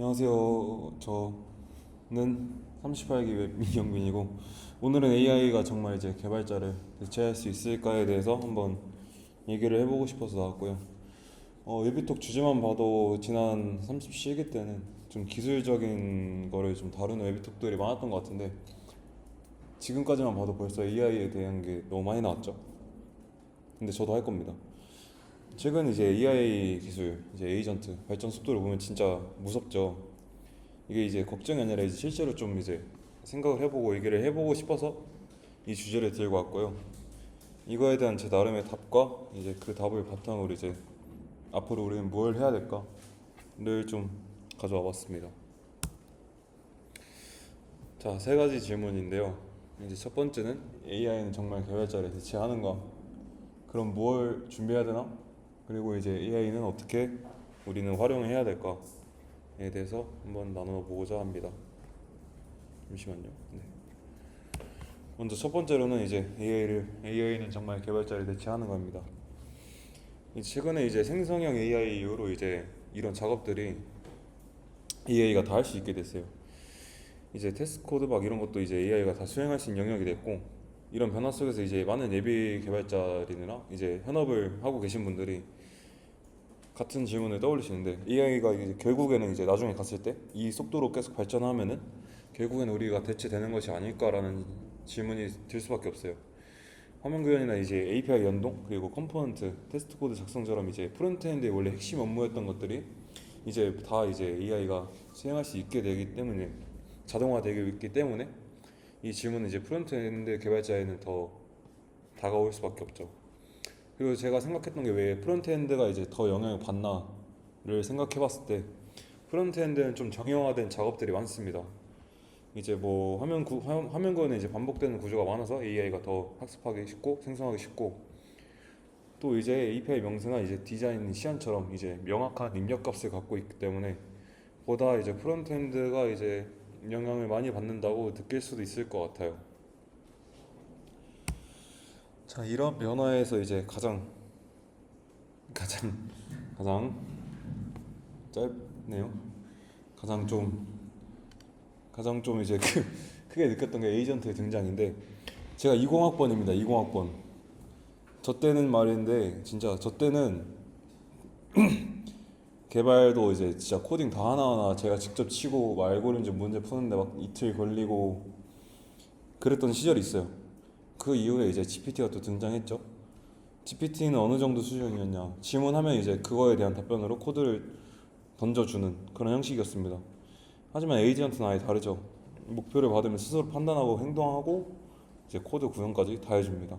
안녕하세요. 저는 38기 웹 이경민이고 오늘은 AI가 정말 이제 개발자를 대체할 수 있을까에 대해서 한번 얘기를 해보고 싶어서 나왔고요. 웹이톡 주제만 봐도 지난 30실기 때는 좀 기술적인 거를 좀 다루는 웹이톡들이 많았던 것 같은데 지금까지만 봐도 벌써 AI에 대한 게 너무 많이 나왔죠. 근데 저도 할 겁니다. 최근 이제 AI 기술, 이제 에이전트 발전 속도를 보면 진짜 무섭죠. 이게 이제 걱정이 아니라 이제 실제로 좀 이제 생각을 해보고 얘기를 해보고 싶어서 이 주제를 들고 왔고요. 이거에 대한 제 나름의 답과 이제 그 답을 바탕으로 이제 앞으로 우리는 뭘 해야 될까를 좀 가져와 봤습니다. 자, 세 가지 질문인데요. 이제 첫 번째는 AI는 정말 개발자를 대체하는가? 그럼 뭘 준비해야 되나? 그리고 이제 AI는 어떻게 우리는 활용해야 될까에 대해서 한번 나눠보고자 합니다. 잠시만요. 네. 먼저 첫 번째로는 이제 AI는 정말 개발자를 대체하는 겁니다. 최근에 이제 생성형 AI 이후로 이제 이런 작업들이 AI가 다 할 수 있게 됐어요. 이제 테스트 코드 막 이런 것도 이제 AI가 다 수행할 수 있는 영역이 됐고, 이런 변화 속에서 이제 많은 예비 개발자들이나 이제 현업을 하고 계신 분들이 같은 질문을 떠올리시는데, AI가 이제 결국에는 이제 나중에 갔을 때 이 속도로 계속 발전하면은 결국에는 우리가 대체되는 것이 아닐까라는 질문이 들 수밖에 없어요. 화면 구현이나 이제 API 연동, 그리고 컴포넌트, 테스트 코드 작성처럼 이제 프론트엔드의 원래 핵심 업무였던 것들이 이제 다 이제 AI가 수행할 수 있게 되기 때문에, 자동화되고 있기 때문에 이 질문은 이제 프론트엔드 개발자에는 더 다가올 수밖에 없죠. 그리고 제가 생각했던 게 왜 프론트엔드가 이제 더 영향을 받나를 생각해봤을 때, 프론트엔드는 좀 정형화된 작업들이 많습니다. 이제 뭐 화면 구현에 이제 반복되는 구조가 많아서 AI가 더 학습하기 쉽고 생성하기 쉽고, 또 이제 API 명세나 이제 디자인 시안처럼 이제 명확한 입력 값을 갖고 있기 때문에 보다 이제 프론트엔드가 이제 영향을 많이 받는다고 느낄 수도 있을 것 같아요. 자, 이런 변화에서 이제 가장 가장 짧네요. 가장 좀 이제 크게 느꼈던 게 에이전트의 등장인데, 제가 20학번입니다. 20학번. 저 때는 말인데 진짜 저 때는 개발도 이제 진짜 코딩 다 하나하나 제가 직접 치고 뭐 알고리즘 문제 푸는데 막 이틀 걸리고 그랬던 시절이 있어요. 그 이후에 이제 GPT가 또 등장했죠. GPT는 어느 정도 수준이었냐? 질문하면 이제 그거에 대한 답변으로 코드를 던져주는 그런 형식이었습니다. 하지만 에이전트는 아예 다르죠. 목표를 받으면 스스로 판단하고 행동하고 이제 코드 구현까지 다 해줍니다.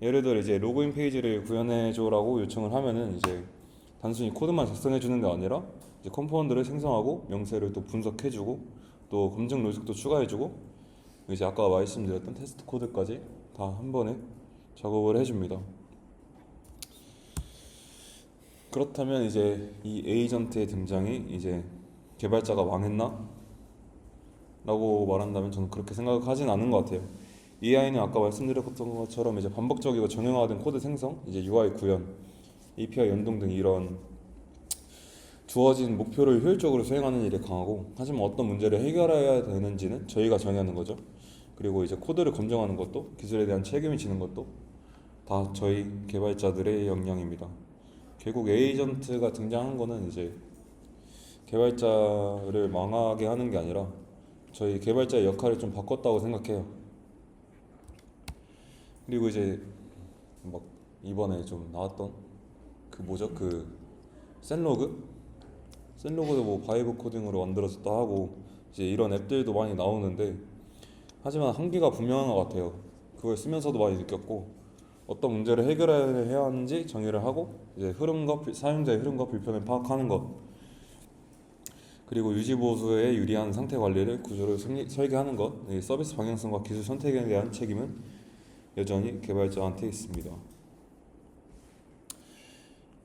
예를 들어 이제 로그인 페이지를 구현해줘라고 요청을 하면은 이제 단순히 코드만 작성해주는 게 아니라 이제 컴포넌트를 생성하고 명세를 또 분석해주고 또 검증 로직도 추가해주고 이제 아까 말씀드렸던 테스트 코드까지 다 한 번에 작업을 해줍니다. 그렇다면 이제 이 에이전트의 등장이 이제 개발자가 망했나? 라고 말한다면 저는 그렇게 생각하진 않은 것 같아요. AI는 아까 말씀드렸던 것처럼 이제 반복적이고 정형화된 코드 생성, 이제 UI 구현, API 연동 등 이런 주어진 목표를 효율적으로 수행하는 일에 강하고, 하지만 어떤 문제를 해결해야 되는지는 저희가 정하는 거죠. 그리고 이제 코드를 검증하는 것도, 기술에 대한 책임을 지는 것도 다 저희 개발자들의 역량입니다. 결국 에이전트가 등장한 거는 이제 개발자를 망하게 하는 게 아니라 저희 개발자의 역할을 좀 바꿨다고 생각해요. 그리고 이제 막 이번에 좀 나왔던 그 뭐죠? 그 샌로그? 샌로그도 뭐 바이브 코딩으로 만들어졌다 하고 이제 이런 앱들도 많이 나오는데, 하지만 한계가 분명한 것 같아요. 그걸 쓰면서도 많이 느꼈고, 어떤 문제를 해결해야 하는지 정의를 하고 이제 사용자의 흐름과 불편을 파악하는 것, 그리고 유지 보수에 유리한 상태 관리를 구조를 설계하는 것, 이 서비스 방향성과 기술 선택에 대한 책임은 여전히 개발자한테 있습니다.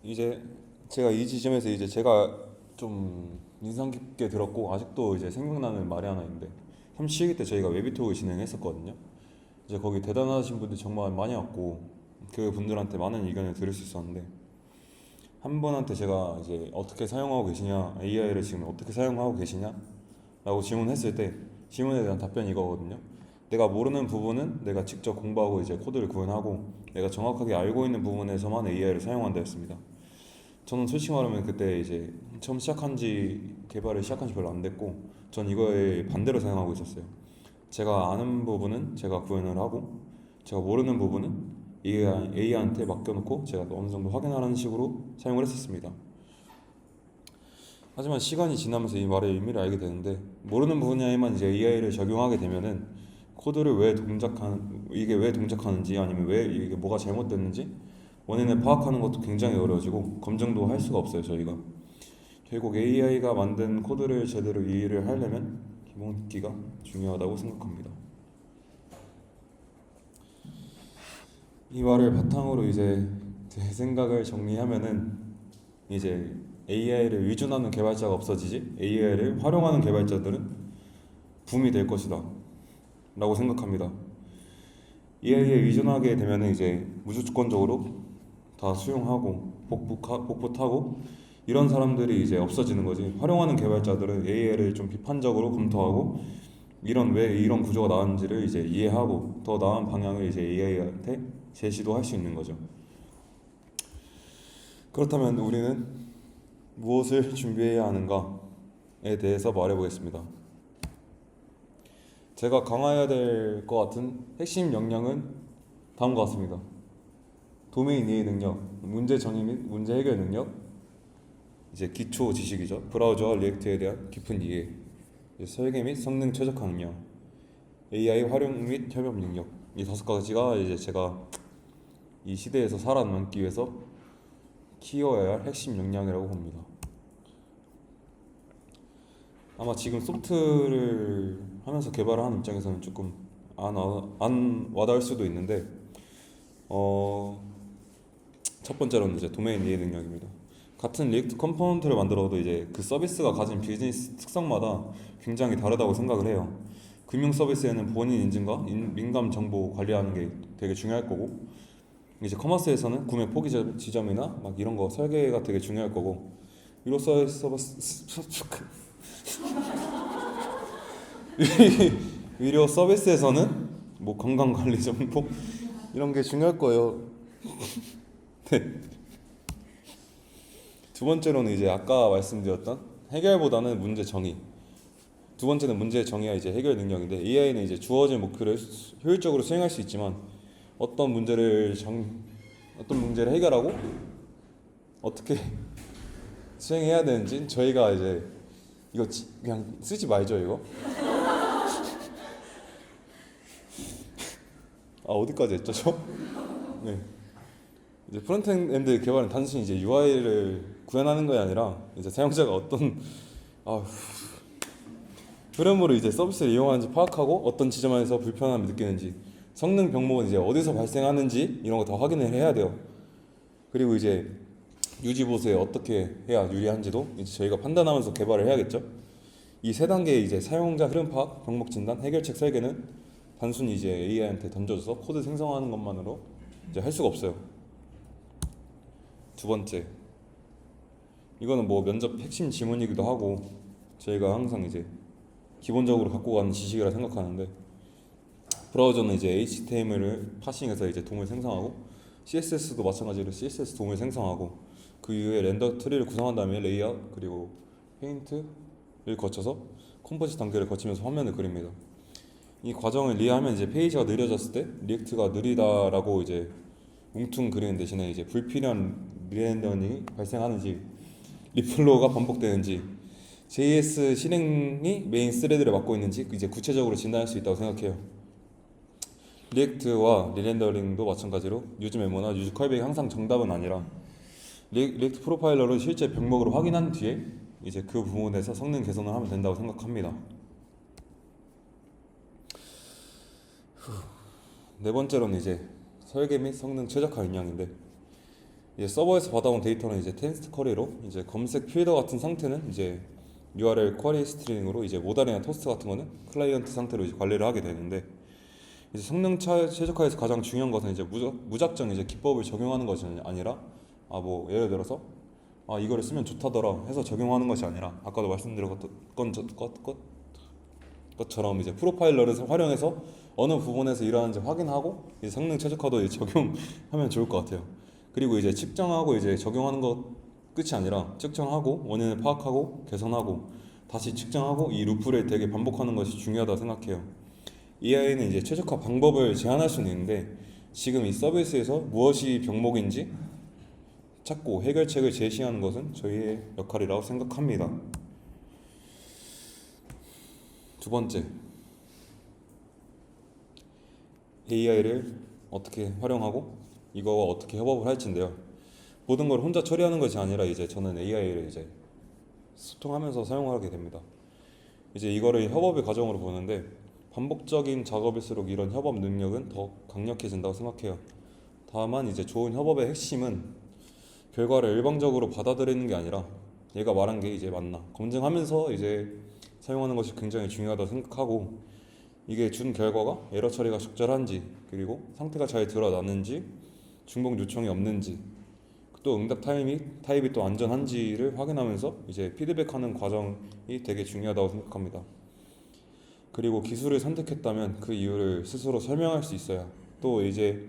이제 제가 이 지점에서 이제 제가 좀 인상 깊게 들었고 아직도 이제 생각나는 말이 하나 있는데, 37기 때 저희가 웨비톡을 진행했었거든요. 이제 거기 대단하신 분들 정말 많이 왔고 그 분들한테 많은 의견을 들을 수 있었는데, 한 분한테 제가 이제 어떻게 사용하고 계시냐, AI를 지금 어떻게 사용하고 계시냐 라고 질문했을 때 질문에 대한 답변이 이거거든요. 내가 모르는 부분은 내가 직접 공부하고 이제 코드를 구현하고 내가 정확하게 알고 있는 부분에서만 AI를 사용한다 했습니다. 저는 솔직히 말하면 그때 이제 처음 개발을 시작한 지 별로 안 됐고 전 이거에 반대로 사용하고 있었어요. 제가 아는 부분은 제가 구현을 하고 제가 모르는 부분은 AI한테 맡겨놓고 제가 어느 정도 확인하는 식으로 사용을 했었습니다. 하지만 시간이 지나면서 이 말의 의미를 알게 되는데 모르는 분야에만 이제 AI를 적용하게 되면은 코드를 이게 왜 동작하는지 아니면 왜 이게 뭐가 잘못됐는지 원인을 파악하는 것도 굉장히 어려워지고 검증도 할 수가 없어요 저희가. 결국 AI가 만든 코드를 제대로 이해를 하려면 기본기가 중요하다고 생각합니다. 이 말을 바탕으로 이제 제 생각을 정리하면은 이제 AI를 의존하는 개발자가 없어지지 AI를 활용하는 개발자들은 붐이 될 것이다 라고 생각합니다. AI에 의존하게 되면은 이제 무조건적으로 다 수용하고 복붙하고 이런 사람들이 이제 없어지는 거지. 활용하는 개발자들은 AI를 좀 비판적으로 검토하고 왜 이런 구조가 나왔는지를 이제 이해하고 더 나은 방향을 이제 AI한테 제시도 할 수 있는 거죠. 그렇다면 우리는 무엇을 준비해야 하는가에 대해서 말해보겠습니다. 제가 강화해야 될 것 같은 핵심 역량은 다음과 같습니다. 도메인 이해 능력, 문제 정의 및 문제 해결 능력, 이제 기초 지식이죠. 브라우저와 리액트에 대한 깊은 이해, 설계 및 성능 최적화 능력, AI 활용 및 협업 능력. 이 5가지가 이제 제가 이 시대에서 살아남기 위해서 키워야 할 핵심 역량이라고 봅니다. 아마 지금 소프트를 하면서 개발을 하는 입장에서는 조금 안 와닿을 수도 있는데 첫 번째로는 이제 도메인 이해 능력입니다. 같은 리액트 컴포넌트를 만들어도 이제 그 서비스가 가진 비즈니스 특성마다 굉장히 다르다고 생각을 해요. 금융 서비스에는 본인 인증과 민감 정보 관리하는 게 되게 중요할 거고 이제 커머스에서는 구매 포기 지점이나 막 이런 거 설계가 되게 중요할 거고 의료 서비스에서는 뭐 건강 관리 정보 이런 게 중요할 거예요. 네. 두 번째로는 이제 아까 말씀드렸던 해결보다는 문제 정의. 두 번째는 문제 정의와 이제 해결 능력인데 AI는 이제 주어진 목표를 효율적으로 수행할 수 있지만 어떤 문제를 해결하고 어떻게 수행해야 되는지 저희가 이제 이거 그냥 쓰지 말죠 이거. 어디까지 했죠 저? 네. 이제 프론트엔드 개발은 단순히 이제 UI를 구현하는 것이 아니라 이제 사용자가 어떤 흐름으로 이제 서비스를 이용하는지 파악하고 어떤 지점에서 불편함을 느끼는지 성능 병목은 이제 어디서 발생하는지 이런 거 다 확인을 해야 돼요. 그리고 이제 유지 보수에 어떻게 해야 유리한지도 이제 저희가 판단하면서 개발을 해야겠죠. 이 세 단계의 이제 사용자 흐름 파악, 병목 진단, 해결책 설계는 단순히 이제 AI한테 던져줘서 코드 생성하는 것만으로 이제 할 수가 없어요. 두 번째, 이거는 뭐 면접 핵심 지문이기도 하고 저희가 항상 이제 기본적으로 갖고 가는 지식이라 생각하는데 브라우저는 이제 HTML을 파싱해서 이제 돔을 생성하고 CSS도 마찬가지로 CSS 돔을 생성하고 그 이후에 렌더 트리를 구성한 다음에 레이아웃 그리고 페인트를 거쳐서 컴포짓 단계를 거치면서 화면을 그립니다. 이 과정을 이해하면 이제 페이지가 느려졌을 때 리액트가 느리다라고 이제 뭉퉁 그리는 대신에 이제 불필요한 리렌더링이 발생하는지 리플로우가 반복되는지 JS 실행이 메인 스레드를 맡고 있는지 이제 구체적으로 진단할 수 있다고 생각해요. 리액트와 리렌더링도 마찬가지로 유즈 메모나 유즈 컬백이 항상 정답은 아니라 리액트 프로파일러를 실제 병목으로 확인한 뒤에 이제 그 부분에서 성능 개선을 하면 된다고 생각합니다. 네 번째로는 이제 설계 및 성능 최적화 역량인데 이제 서버에서 받아온 데이터는 이제 텍스트 쿼리로 이제 검색 필더 같은 상태는 이제 URL 쿼리 스트링으로 이제 모달이나 토스트 같은 거는 클라이언트 상태로 이제 관리를 하게 되는데 이제 성능 최적화에서 가장 중요한 것은 이제 무작정 이제 기법을 적용하는 것이 아니라 뭐 예를 들어서 아 이거를 쓰면 좋다더라 해서 적용하는 것이 아니라 아까도 말씀드렸던 것처럼 이제 프로파일러를 활용해서 어느 부분에서 일어나는지 확인하고 이제 성능 최적화도 이제 적용하면 좋을 것 같아요. 그리고 이제 측정하고 이제 적용하는 것 끝이 아니라 측정하고 원인을 파악하고 개선하고 다시 측정하고 이 루프를 되게 반복하는 것이 중요하다고 생각해요. AI는 이제 최적화 방법을 제안할 수는 있는데 지금 이 서비스에서 무엇이 병목인지 찾고 해결책을 제시하는 것은 저희의 역할이라고 생각합니다. 두 번째, AI를 어떻게 활용하고 이거와 어떻게 협업을 할지인데요. 모든 걸 혼자 처리하는 것이 아니라 이제 저는 AI를 이제 소통하면서 사용하게 됩니다. 이제 이거를 협업의 과정으로 보는데 반복적인 작업일수록 이런 협업 능력은 더 강력해진다고 생각해요. 다만 이제 좋은 협업의 핵심은 결과를 일방적으로 받아들이는 게 아니라 얘가 말한 게 이제 맞나 검증하면서 이제 사용하는 것이 굉장히 중요하다고 생각하고 이게 준 결과가 에러 처리가 적절한지 그리고 상태가 잘 드러나는지 중복 요청이 없는지 또 응답 타입이 또 안전한지를 확인하면서 이제 피드백하는 과정이 되게 중요하다고 생각합니다. 그리고 기술을 선택했다면 그 이유를 스스로 설명할 수 있어야 또 이제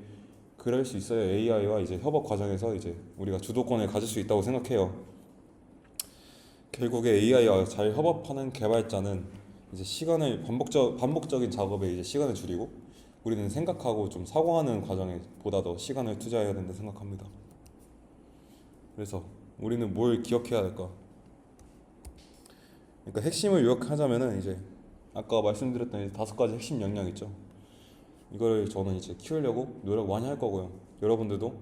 그럴 수 있어야 AI와 이제 협업 과정에서 이제 우리가 주도권을 가질 수 있다고 생각해요. 결국에 AI와 잘 협업하는 개발자는 이제 시간을 반복적인 작업에 이제 시간을 줄이고 우리는 생각하고 좀 사고하는 과정에 보다 더 시간을 투자해야 된다 생각합니다. 그래서 우리는 뭘 기억해야 할까? 그러니까 핵심을 요약하자면은 이제 아까 말씀드렸던 이제 5가지 핵심 역량 있죠. 이걸 저는 이제 키우려고 노력 많이 할 거고요. 여러분들도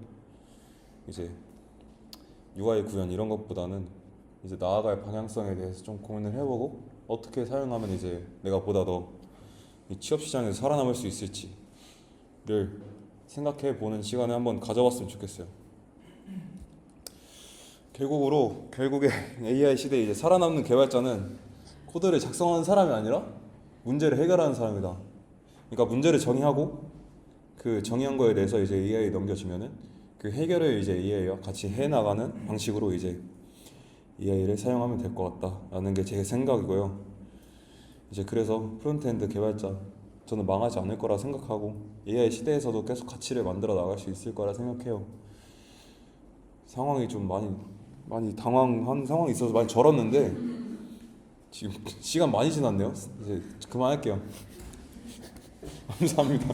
이제 UI 구현 이런 것보다는 이제 나아갈 방향성에 대해서 좀 고민을 해보고 어떻게 사용하면 이제 내가 보다 더 취업 시장에서 살아남을 수 있을지를 생각해 보는 시간을 한번 가져봤으면 좋겠어요. 결국에 AI 시대에 이제 살아남는 개발자는 코드를 작성하는 사람이 아니라 문제를 해결하는 사람이다. 그러니까 문제를 정의하고 그 정의한 거에 대해서 이제 AI에 넘겨주면은 그 해결을 이제 AI와 같이 해나가는 방식으로 이제 AI를 사용하면 될 것 같다라는 게 제 생각이고요. 이제 그래서 프론트엔드 개발자 저는 망하지 않을 거라 생각하고 AI 시대에서도 계속 가치를 만들어 나갈 수 있을 거라 생각해요. 상황이 좀 많이 당황한 상황이 있어서 많이 절었는데 지금 시간 많이 지났네요. 이제 그만할게요. 감사합니다.